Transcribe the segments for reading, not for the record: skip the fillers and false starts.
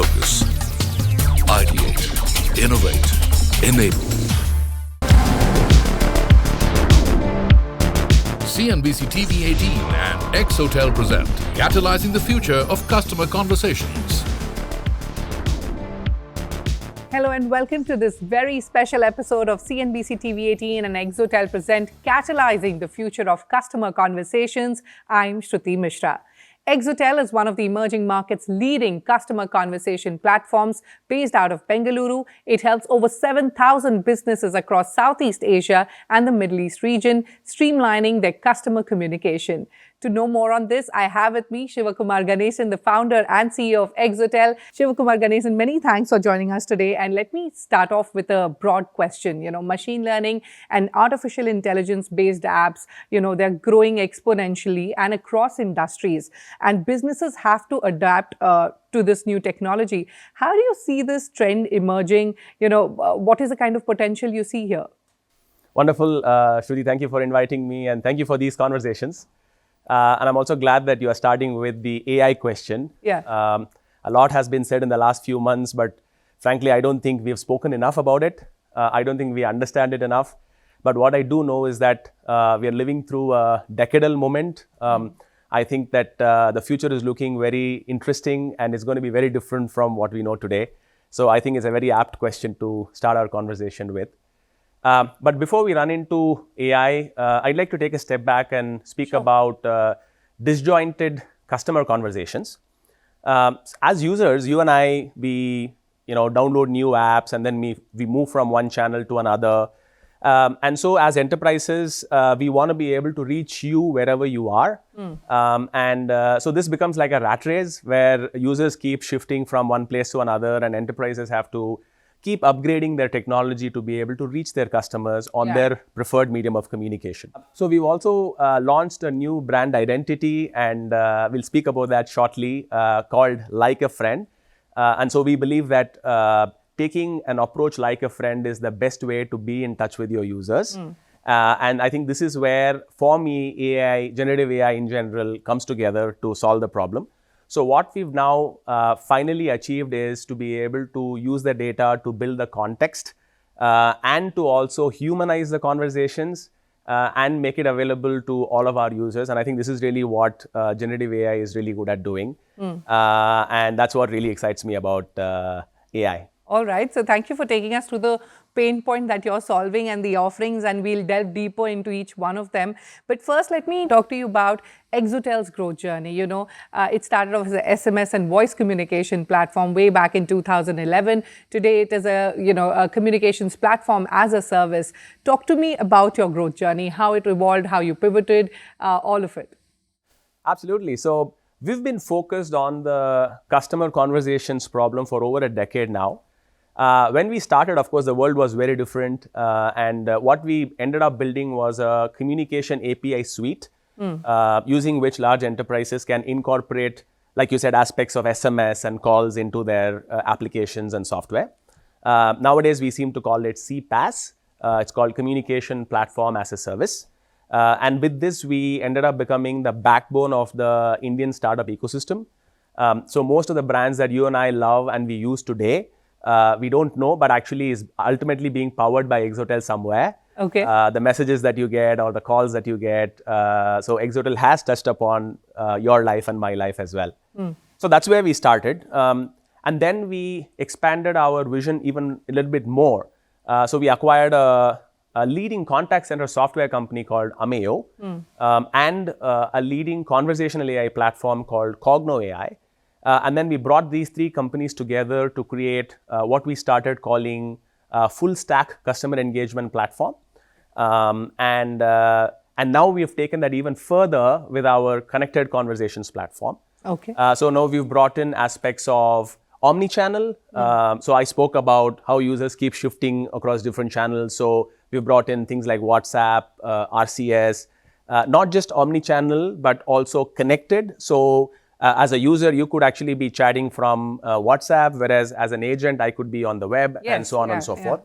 focus. Ideate, innovate, enable. CNBC-TV18 and Exotel present Catalyzing the Future of Customer Conversations. Hello and welcome to this very special episode of CNBC-TV18 and Exotel present Catalyzing the Future of Customer Conversations. I'm Shruti Mishra. Exotel is one of the emerging market's leading customer conversation platforms based out of Bengaluru. It helps over 7,000 businesses across Southeast Asia and the Middle East region, streamlining their customer communication. To know more on this, I have with me Shivakumar Ganesan, the founder and CEO of Exotel. Shivakumar Ganesan, many thanks for joining us today. And let me start off with a broad question. Machine learning and artificial intelligence-based apps, they're growing exponentially and across industries. And businesses have to adapt to this new technology. How do you see this trend emerging? What is the kind of potential you see here? Wonderful, Shruti. Thank you for inviting me and thank you for these conversations. And I'm also glad that you are starting with the AI question. Yeah. A lot has been said in the last few months, but frankly, I don't think we've spoken enough about it. I don't think we understand it enough. But what I do know is that we are living through a decadal moment. I think that the future is looking very interesting and it's going to be very different from what we know today. So I think it's a very apt question to start our conversation with. But before we run into AI, I'd like to take a step back and speak about disjointed customer conversations. As users, you and I, we download new apps and then we move from one channel to another. And so as enterprises, we want to be able to reach you wherever you are. So this becomes like a rat race where users keep shifting from one place to another and enterprises have to keep upgrading their technology to be able to reach their customers on their preferred medium of communication. So we've also launched a new brand identity and we'll speak about that shortly called Like a Friend. And so we believe that taking an approach like a friend is the best way to be in touch with your users. And I think this is where, for me, AI, generative AI in general, comes together to solve the problem. So what we've now finally achieved is to be able to use the data to build the context and to also humanize the conversations and make it available to all of our users. And I think this is really what generative AI is really good at doing. And that's what really excites me about AI. All right. So thank you for taking us through the pain point that you're solving and the offerings, and we'll delve deeper into each one of them. But first, let me talk to you about Exotel's growth journey. It started off as an SMS and voice communication platform way back in 2011. Today, it is a communications platform as a service. Talk to me about your growth journey, how it evolved, how you pivoted, all of it. Absolutely. So we've been focused on the customer conversations problem for over a decade now. When we started, of course, the world was very different. And what we ended up building was a communication API suite, using which large enterprises can incorporate, like you said, aspects of SMS and calls into their applications and software. Nowadays, we seem to call it CPaaS. It's called Communication Platform as a Service. And with this, we ended up becoming the backbone of the Indian startup ecosystem. So most of the brands that you and I love and we use today, we don't know, but actually is ultimately being powered by Exotel somewhere. Okay. The messages that you get or the calls that you get. So Exotel has touched upon your life and my life as well. So that's where we started. And then we expanded our vision even a little bit more. So we acquired a leading contact center software company called Ameo and a leading conversational AI platform called Cogno AI. And then we brought these three companies together to create what we started calling a full stack customer engagement platform. And now we have taken that even further with our connected conversations platform. Okay. So now we've brought in aspects of omni-channel. So I spoke about how users keep shifting across different channels. So we've brought in things like WhatsApp, RCS, not just omni-channel, but also connected. So as a user, you could actually be chatting from WhatsApp, whereas as an agent, I could be on the web and so on and so forth.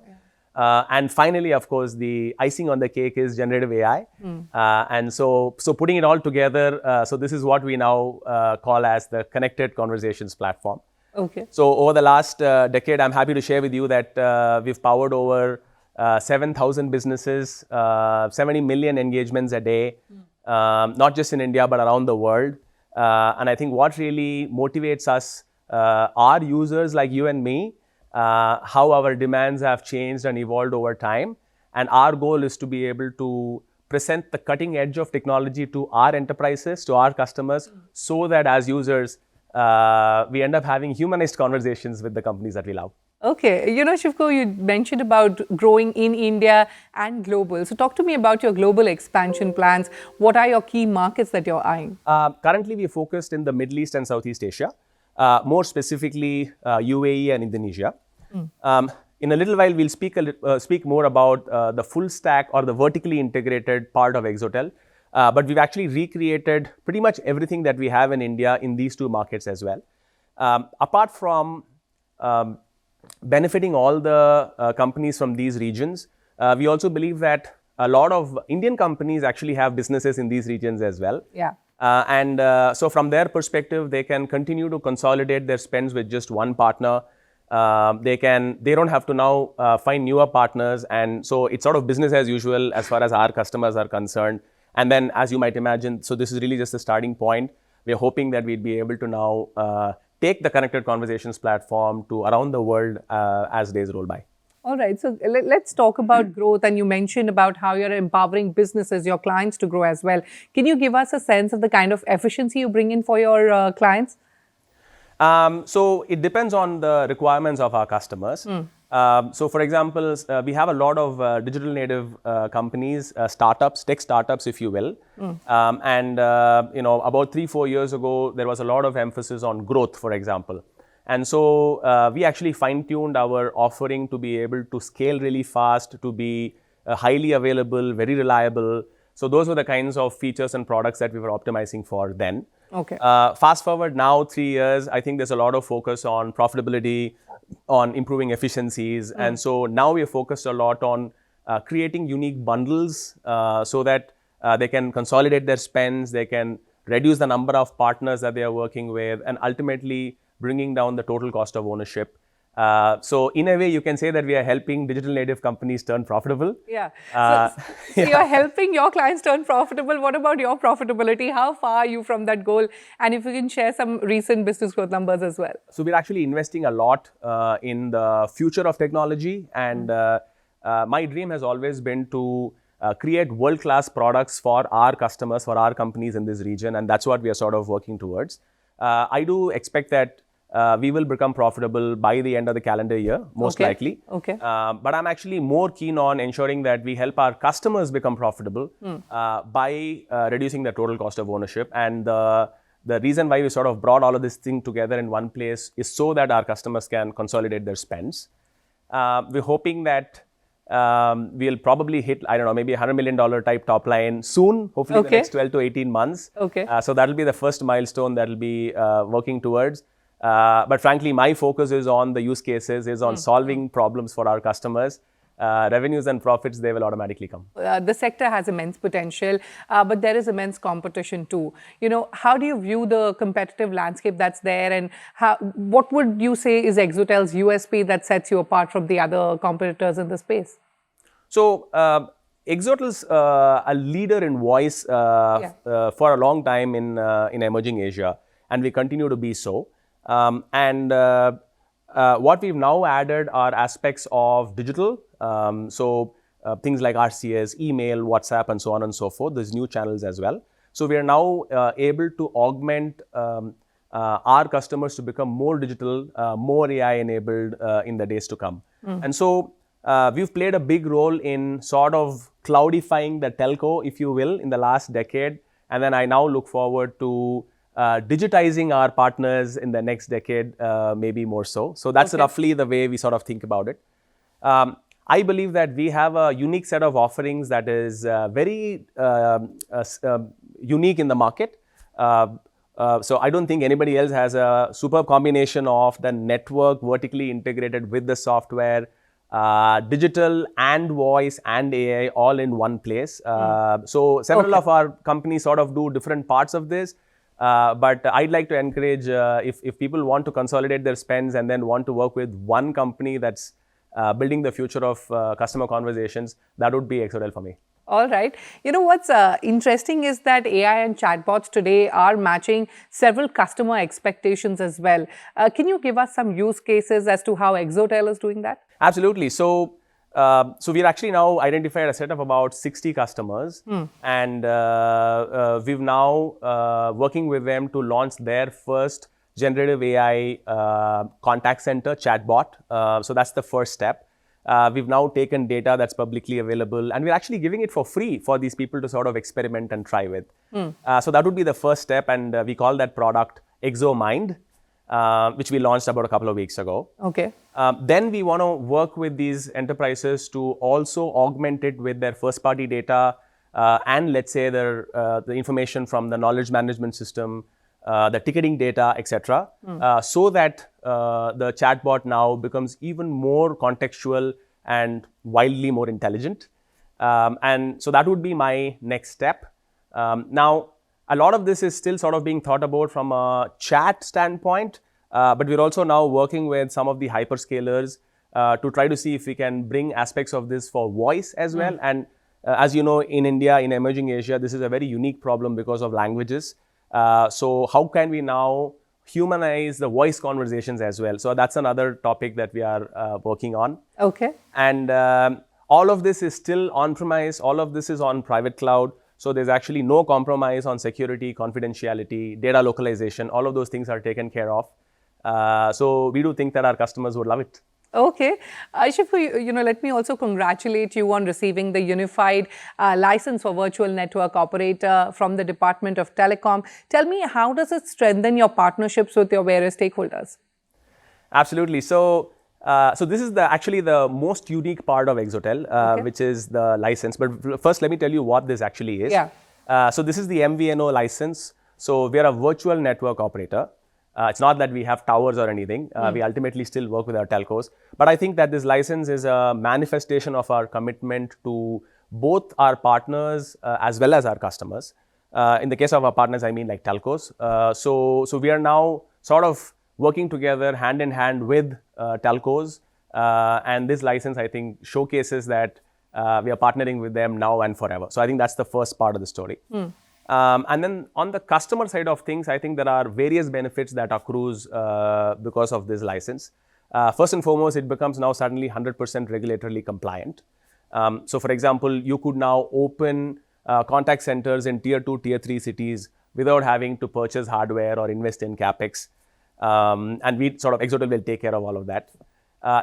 And finally, of course, the icing on the cake is generative AI. And so putting it all together, so this is what we now call as the connected conversations platform. Okay. So over the last decade, I'm happy to share with you that we've powered over 7,000 businesses, 70 million engagements a day, not just in India, but around the world. And I think what really motivates us, our users like you and me, how our demands have changed and evolved over time. And our goal is to be able to present the cutting edge of technology to our enterprises, to our customers, so that as users, we end up having humanized conversations with the companies that we love. Okay. Shivko, you mentioned about growing in India and global. So talk to me about your global expansion plans. What are your key markets that you're eyeing? Currently, we are focused in the Middle East and Southeast Asia, more specifically UAE and Indonesia. In a little while, we'll speak more about the full stack or the vertically integrated part of Exotel. But we've actually recreated pretty much everything that we have in India in these two markets as well. Apart from benefiting all the companies from these regions, we also believe that a lot of Indian companies actually have businesses in these regions as well. Yeah. So from their perspective, they can continue to consolidate their spends with just one partner. They don't have to now find newer partners. And so it's sort of business as usual as far as our customers are concerned. And then, as you might imagine, so this is really just the starting point. We're hoping that we'd be able to now take the Connected Conversations platform to around the world as days roll by. All right. So let's talk about growth. And you mentioned about how you're empowering businesses, your clients to grow as well. Can you give us a sense of the kind of efficiency you bring in for your clients? So it depends on the requirements of our customers. So for example, we have a lot of digital native companies, startups, tech startups, if you will. And about 3-4 years ago, there was a lot of emphasis on growth, for example. And so we actually fine-tuned our offering to be able to scale really fast, to be highly available, very reliable. So those were the kinds of features and products that we were optimizing for then. Okay. Fast forward now 3 years, I think there's a lot of focus on profitability, on improving efficiencies. And so now we are focused a lot on creating unique bundles so that they can consolidate their spends, they can reduce the number of partners that they are working with, and ultimately bringing down the total cost of ownership. So in a way, you can say that we are helping digital native companies turn profitable. Yeah. So you're helping your clients turn profitable. What about your profitability? How far are you from that goal? And if you can share some recent business growth numbers as well. So we're actually investing a lot in the future of technology. And my dream has always been to create world-class products for our customers, for our companies in this region. And that's what we are sort of working towards. I do expect that we will become profitable by the end of the calendar year, most likely. Okay. But I'm actually more keen on ensuring that we help our customers become profitable by reducing the total cost of ownership. And the reason why we sort of brought all of this thing together in one place is so that our customers can consolidate their spends. We're hoping that we'll probably hit, I don't know, maybe $100 million type top line soon, hopefully in the next 12 to 18 months. Okay. So that'll be the first milestone that we'll be working towards. But frankly, my focus is on the use cases, is on solving problems for our customers. Revenues and profits, they will automatically come. The sector has immense potential, but there is immense competition too. How do you view the competitive landscape that's there, and what would you say is Exotel's USP that sets you apart from the other competitors in the space? So, Exotel's a leader in voice for a long time in emerging Asia, and we continue to be so. What we've now added are aspects of digital, things like RCS, email, WhatsApp, and so on and so forth. There's new channels as well. So we are now able to augment our customers to become more digital, more AI enabled in the days to come. And so we've played a big role in sort of cloudifying the telco, if you will, in the last decade. And then I now look forward to digitizing our partners in the next decade, maybe more so. So that's roughly the way we sort of think about it. I believe that we have a unique set of offerings that is very unique in the market. So I don't think anybody else has a superb combination of the network vertically integrated with the software, digital and voice and AI all in one place. So several of our companies sort of do different parts of this. But I'd like to encourage if people want to consolidate their spends and then want to work with one company that's building the future of customer conversations, that would be Exotel for me. All right. You know, what's interesting is that AI and chatbots today are matching several customer expectations as well. Can you give us some use cases as to how Exotel is doing that? Absolutely. So we've actually now identified a set of about 60 customers, and we've now working with them to launch their first generative AI contact center chatbot. So that's the first step. We've now taken data that's publicly available, and we're actually giving it for free for these people to sort of experiment and try with. So that would be the first step, and we call that product ExoMind, which we launched about a couple of weeks ago. Okay. Then we want to work with these enterprises to also augment it with their first-party data and let's say the information from the knowledge management system, the ticketing data, etc., so that the chatbot now becomes even more contextual and wildly more intelligent. And so that would be my next step. Now, a lot of this is still sort of being thought about from a chat standpoint, but we're also now working with some of the hyperscalers to try to see if we can bring aspects of this for voice as well. And as you know, in India, in emerging Asia, this is a very unique problem because of languages. So how can we now humanize the voice conversations as well? So that's another topic that we are working on. Okay. And all of this is still on-premise. All of this is on private cloud. So there's actually no compromise on security, confidentiality, data localization. All of those things are taken care of. So we do think that our customers would love it. Okay. Shifu, let me also congratulate you on receiving the unified license for virtual network operator from the Department of Telecom. Tell me, how does it strengthen your partnerships with your various stakeholders? Absolutely. So this is actually the most unique part of Exotel, which is the license. But first, let me tell you what this actually is. Yeah. So this is the MVNO license. So we are a virtual network operator. It's not that we have towers or anything. We ultimately still work with our telcos. But I think that this license is a manifestation of our commitment to both our partners as well as our customers. In the case of our partners, I mean like telcos. So we are now sort of working together hand in hand with telcos. And this license, I think, showcases that we are partnering with them now and forever. So I think that's the first part of the story. And then on the customer side of things, I think there are various benefits that accrues because of this license. First and foremost, it becomes now suddenly 100% regulatorily compliant. So for example, you could now open contact centers in tier 2, tier 3 cities without having to purchase hardware or invest in CapEx. And we sort of, Exotel will take care of all of that.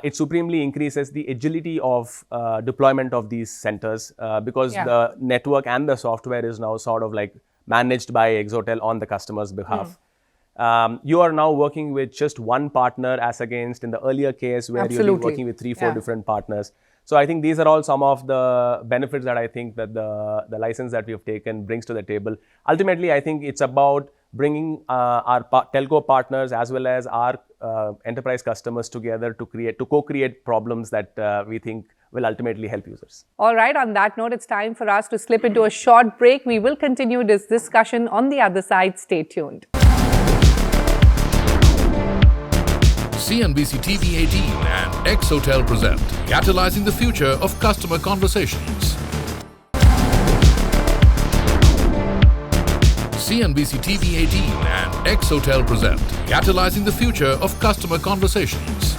It supremely increases the agility of deployment of these centers because the network and the software is now sort of like managed by Exotel on the customer's behalf. You are now working with just one partner as against in the earlier case where you're working with 3-4 different partners. So I think these are all some of the benefits that I think that the license that we have taken brings to the table. Ultimately, I think it's about bringing our telco partners as well as our enterprise customers together to co-create problems that we think will ultimately help users. All right. On that note, it's time for us to slip into a short break. We will continue this discussion on the other side. Stay tuned. CNBC-TV18 and Exotel present Catalyzing the Future of Customer Conversations. CNBC-TV18 and Exotel present Catalyzing the Future of Customer Conversations.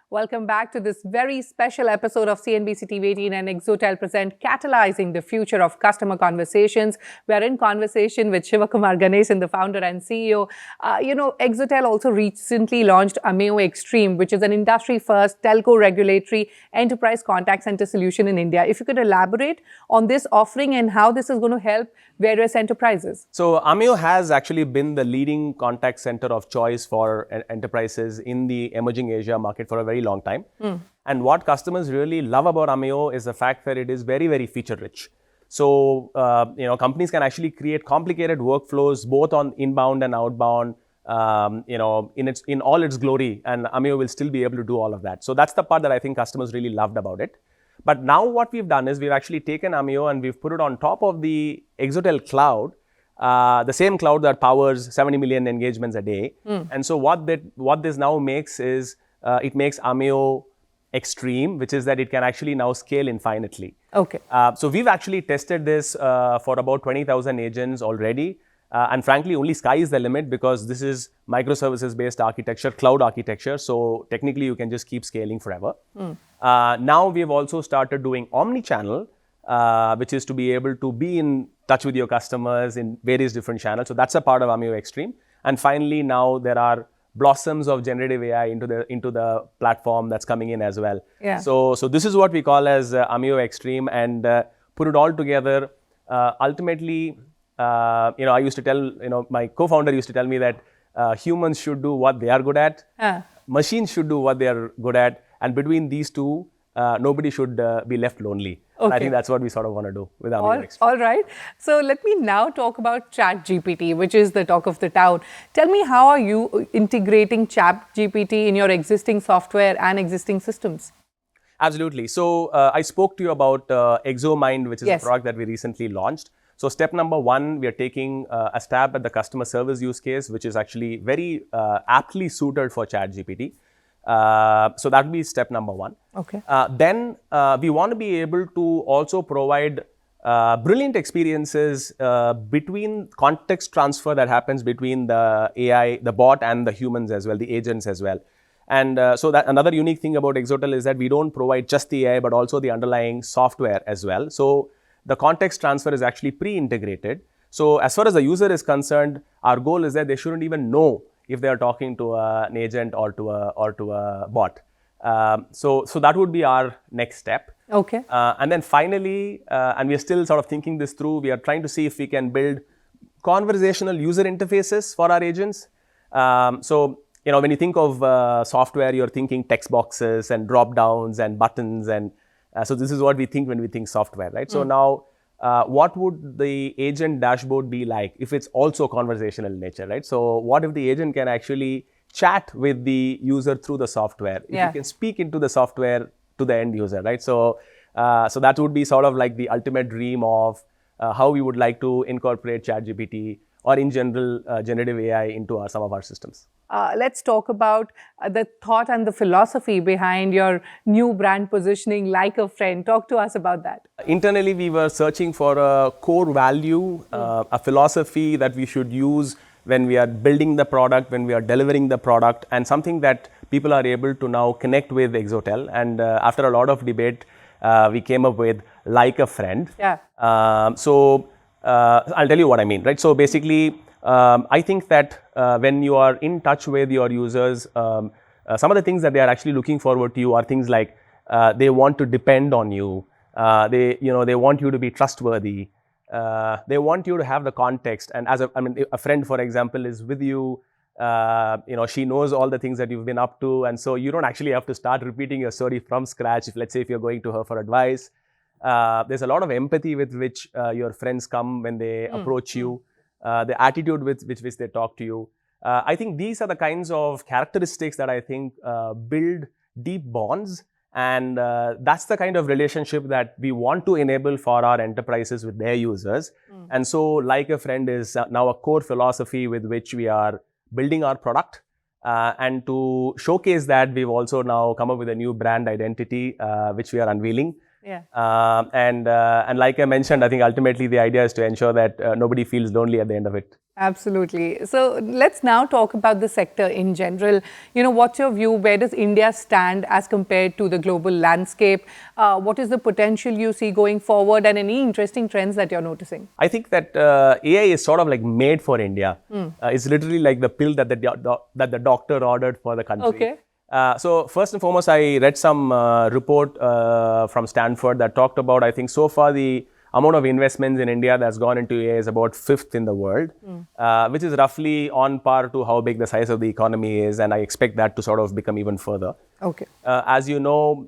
Welcome back to this very special episode of CNBC-TV18 and Exotel present Catalyzing the Future of Customer Conversations. We are in conversation with Shivakumar Ganesan, the founder and CEO. Exotel also recently launched Ameo Extreme, which is an industry-first telco regulatory enterprise contact center solution in India. If you could elaborate on this offering and how this is going to help various enterprises. So Ameo has actually been the leading contact center of choice for enterprises in the emerging Asia market for a very long time. And what customers really love about Ameo is the fact that it is very, very feature rich. So, companies can actually create complicated workflows both on inbound and outbound, in all its glory, and Ameo will still be able to do all of that. So that's the part that I think customers really loved about it. But now what we've done is we've actually taken Ameo and we've put it on top of the Exotel cloud the same cloud that powers 70 million engagements a day. And so what this now makes is, it makes Amio extreme, which is that it can actually now scale infinitely. Okay. So we've actually tested this for about 20,000 agents already. And frankly, only sky is the limit because this is microservices-based architecture, cloud architecture. So technically, you can just keep scaling forever. Now we've also started doing omni-channel, which is to be able to be in touch with your customers in various different channels. So that's a part of Amio Extreme. And finally, now there are blossoms of generative AI into the platform that's coming in as well. Yeah. So this is what we call as Amio Extreme, and put it all together. Ultimately, I used to tell, my co-founder used to tell me that humans should do what they are good at, machines should do what they are good at, and between these two, nobody should be left lonely. Okay. I think that's what we sort of want to do with Amio Extreme. All right. So let me now talk about ChatGPT, which is the talk of the town. Tell me, how are you integrating ChatGPT in your existing software and existing systems? Absolutely. So I spoke to you about ExoMind, which is a product that we recently launched. So step number one, we are taking a stab at the customer service use case, which is actually very aptly suited for ChatGPT. So that would be step number one. Okay. Then we want to be able to also provide brilliant experiences between context transfer that happens between the AI, the bot, and the humans as well, the agents as well. And so that another unique thing about Exotel is that we don't provide just the AI, but also the underlying software as well. So the context transfer is actually pre-integrated. So as far as the user is concerned, our goal is that they shouldn't even know if they are talking to an agent or to a bot. So that would be our next step. Okay. And then finally, and we are still sort of thinking this through, we are trying to see if we can build conversational user interfaces for our agents. So when you think of software, you're thinking text boxes and drop downs and buttons, and so this is what we think when we think software, right? So now, what would the agent dashboard be like if it's also conversational in nature, right? So what if the agent can actually chat with the user through the software? If you can speak into the software to the end user, right? So that would be sort of like the ultimate dream of how we would like to incorporate ChatGPT or in general generative AI into some of our systems. Let's talk about the thought and the philosophy behind your new brand positioning, like a friend. Talk to us about that. Internally, we were searching for a core value, a philosophy that we should use when we are building the product, when we are delivering the product, and something that people are able to now connect with Exotel. And after a lot of debate, we came up with like a friend. Yeah. So I'll tell you what I mean, right? So basically, I think that when you are in touch with your users, some of the things that they are actually looking forward to you are things like they want to depend on you. They want you to be trustworthy. They want you to have the context. And as a friend, for example, is with you. She knows all the things that you've been up to, and so you don't actually have to start repeating your story from scratch. Let's say if you're going to her for advice, there's a lot of empathy with which your friends come when they approach you. The attitude with which they talk to you. I think these are the kinds of characteristics that I think build deep bonds, and that's the kind of relationship that we want to enable for our enterprises with their users. And so like a friend is now a core philosophy with which we are building our product. And to showcase that, we've also now come up with a new brand identity, which we are unveiling. Yeah. And like I mentioned, I think ultimately the idea is to ensure that nobody feels lonely at the end of it. Absolutely. So let's now talk about the sector in general. What's your view? Where does India stand as compared to the global landscape? What is the potential you see going forward, and any interesting trends that you're noticing? I think that AI is sort of like made for India. It's literally like the pill that the doctor ordered for the country. Okay. So first and foremost, I read some report from Stanford that talked about, I think so far the amount of investments in India that's gone into AI is about 5th in the world, which is roughly on par to how big the size of the economy is, and I expect that to sort of become even further. Okay. As you know,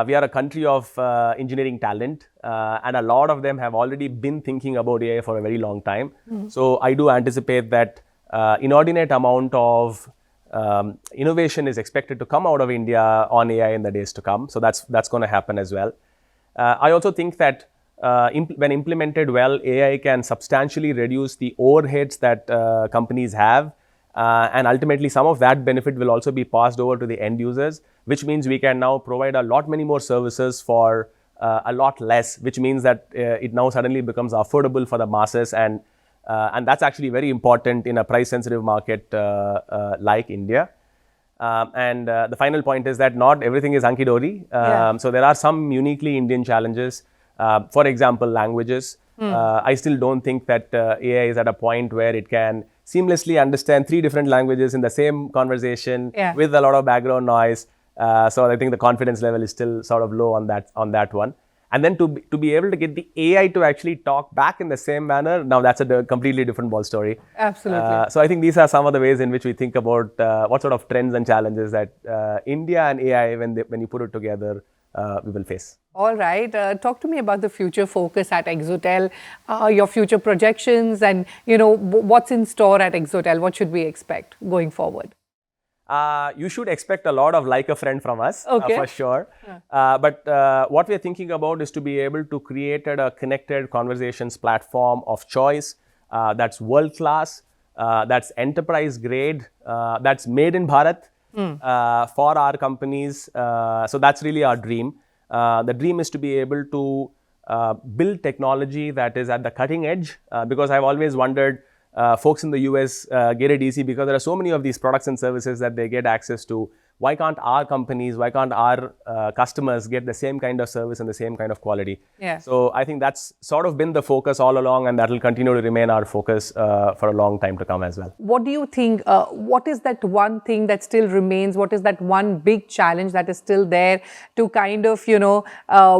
we are a country of engineering talent, and a lot of them have already been thinking about AI for a very long time. So I do anticipate that inordinate amount of innovation is expected to come out of India on AI in the days to come. So that's going to happen as well. I also think that when implemented well, AI can substantially reduce the overheads that companies have. And ultimately, some of that benefit will also be passed over to the end users, which means we can now provide a lot many more services for a lot less, which means that it now suddenly becomes affordable for the masses. And that's actually very important in a price-sensitive market like India. The final point is that not everything is hunky-dory. So there are some uniquely Indian challenges. For example, languages. I still don't think that AI is at a point where it can seamlessly understand 3 different languages in the same conversation with a lot of background noise. So I think the confidence level is still sort of low on that one. And then to be able to get the AI to actually talk back in the same manner, now that's a completely different ball story. Absolutely. So I think these are some of the ways in which we think about what sort of trends and challenges that India and AI, when you put it together, we will face. All right. Talk to me about the future focus at Exotel, your future projections, and what's in store at Exotel. What should we expect going forward? You should expect a lot of like a friend from us, for sure. But what we're thinking about is to be able to create a connected conversations platform of choice that's world-class, that's enterprise-grade, that's made in Bharat for our companies. So that's really our dream. The dream is to be able to build technology that is at the cutting edge, because I've always wondered, folks in the US get it easy because there are so many of these products and services that they get access to. Why can't our companies, why can't our customers get the same kind of service and the same kind of quality? So I think that's sort of been the focus all along, and that will continue to remain our focus for a long time to come as well. What do you think, what is that one thing that still remains? What is that one big challenge that is still there to kind of,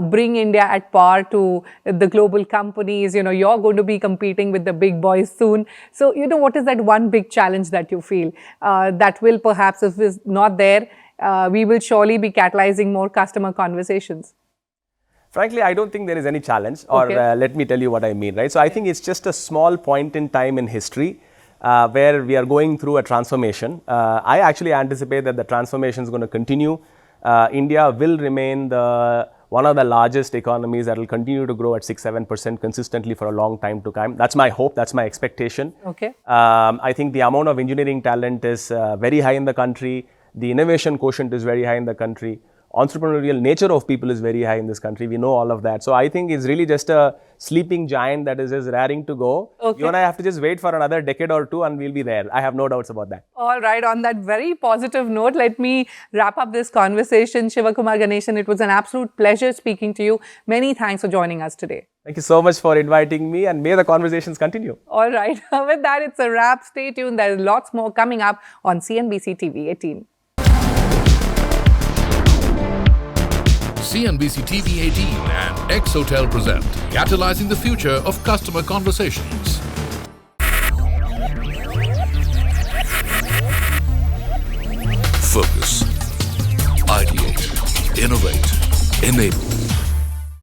bring India at par to the global companies? You're going to be competing with the big boys soon. So, what is that one big challenge that you feel that will perhaps, if it's not there, we will surely be catalyzing more customer conversations? Frankly, I don't think there is any challenge, or let me tell you what I mean, right? So I think it's just a small point in time in history where we are going through a transformation. I actually anticipate that the transformation is going to continue. India will remain one of the largest economies that will continue to grow at 6-7% consistently for a long time to come. That's my hope. That's my expectation. I think the amount of engineering talent is very high in the country. The innovation quotient is very high in the country. Entrepreneurial nature of people is very high in this country. We know all of that. So I think it's really just a sleeping giant that is just raring to go. You and I have to just wait for another decade or two and we'll be there. I have no doubts about that. All right. On that very positive note, let me wrap up this conversation. Shivakumar Ganeshan, it was an absolute pleasure speaking to you. Many thanks for joining us today. Thank you so much for inviting me, and may the conversations continue. All right. With that, it's a wrap. Stay tuned. There's lots more coming up on CNBC-TV18. CNBC-TV18 and Exotel present Catalyzing the Future of Customer Conversations. Focus, ideate, innovate, enable.